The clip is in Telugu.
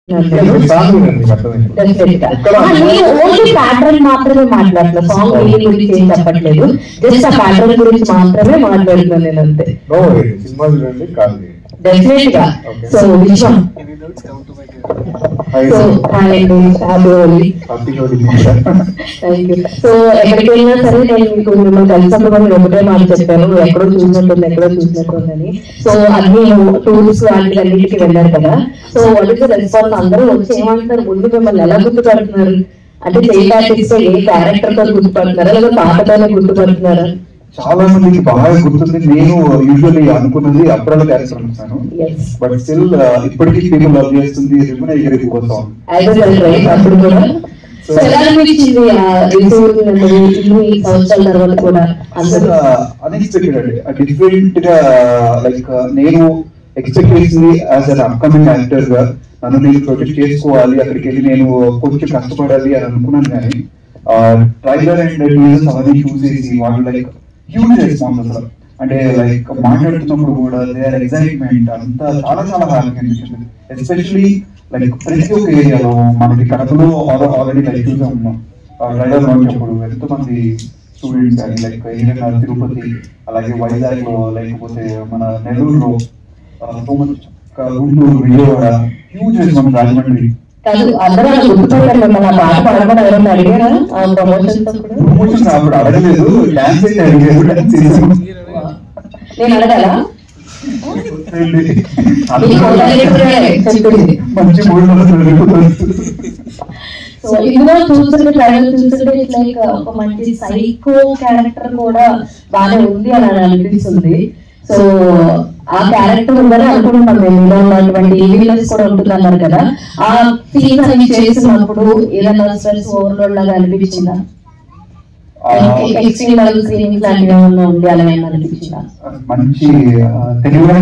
ఓన్లీ ప్యాటర్న్ మాత్రమే మాట్లాడలేదు, సాంగ్ మీనింగ్ గురించి ఏం చెప్పట్లేదు, జస్ట్ ఆ ప్యాటర్న్ గురించి మాత్రమే మాట్లాడుతున్నాను నేను అంతే. డెఫినెట్ గా. సో విషయం సో ఎక్కడికి వెళ్ళినా సరే నేను మీకు మిమ్మల్ని కలిసినప్పుడు కూడా ఒకటే మాట చెప్పాను, ఎక్కడో చూసినట్టుందని. సో అన్ని టూర్స్ అన్నిటికి వెళ్ళారు కదా, so what is the response? అందరూ వచ్చి ఏమంటారు, ముందు మిమ్మల్ని ఎలా గుర్తుపడుతున్నారు అంటే చేయడానికి ఏ క్యారెక్టర్ తో గుర్తుపడుతున్నారా లేదా పాటతోనే గుర్తుపడుతున్నారా? చాలా మందికి బాగా గుర్తుంది. నేను యూజువల్లీ అనుకున్నది అప్రాల క్యారెక్టర్ అనుకున్నాను, బట్ స్టిల్ ఇప్పటికీ పీపుల్ లవ్ చేస్తుంది రిమన్ ఎగిరి కోసం. అన్ఎక్స్పెక్టెడ్ అండి, డిఫరెంట్ గా. లైక్ నేను ఎక్స్పెక్ట్ చేసింది యాజ్ అన్ అప్కమింగ్ యాక్టర్ గా నన్ను నేను ప్రొజెక్ట్ చేసుకోవాలి, అక్కడికి వెళ్ళి నేను కొంచెం కష్టపడాలి అని అనుకున్నాను. కానీ ట్రైలర్ అండ్ టీజర్స్ అవన్నీ చూసేసి వాళ్ళు లైక్ హ్యూజ్ రెస్పాన్స్ అసలు. అంటే లైక్ మాట్లాడుతున్నప్పుడు కూడా దేర్ ఎక్సైట్మెంట్ అంతా చాలా చాలా హ్యాపీగా అనిపించింది. ఎస్పెషల్లీ లైక్ ప్రతి ఒక్క ఏరియాలో మనకి కడపలో ఆల్రెడీ లైక్ చూసాం ట్రైలర్ వచ్చినప్పుడు ఎంతో మంది స్టూడెంట్స్ కానీ లైక్ ఏదైనా తిరుపతి అలాగే వైజాగ్ లో లేకపోతే మన నెల్లూరులో Guntur Vijayawada huge response. Rajahmundry promotion అప్పుడు అడగలేదు, డాన్స్ అయితే అడిగారు. నేను అడగాలా? మంచి సో ఇందులో చూస్తుంటే ట్రైలర్ చూస్తుంటే లైక్ ఒక మంచి సైకో క్యారెక్టర్ కూడా బాగానే ఉంది అని అనిపిస్తుంది. సో ఆ క్యారెక్టర్ ఉందని అనుకుంటున్నాం మేము, ఇందులో ఉన్నటువంటి ఈవిల్నెస్ కూడా ఉంటుంది అన్నారు కదా, ఆ సీన్స్ అవి చేసినప్పుడు ఏదైనా స్ట్రెస్ ఓవర్లోడ్ లాగా అనిపించిందా? ఎక్స్ట్రీమల్ సీన్స్ లాంటివి ఏమన్నా ఉంది అలా ఏమన్నా అనిపించిందా? మంచి తెలియని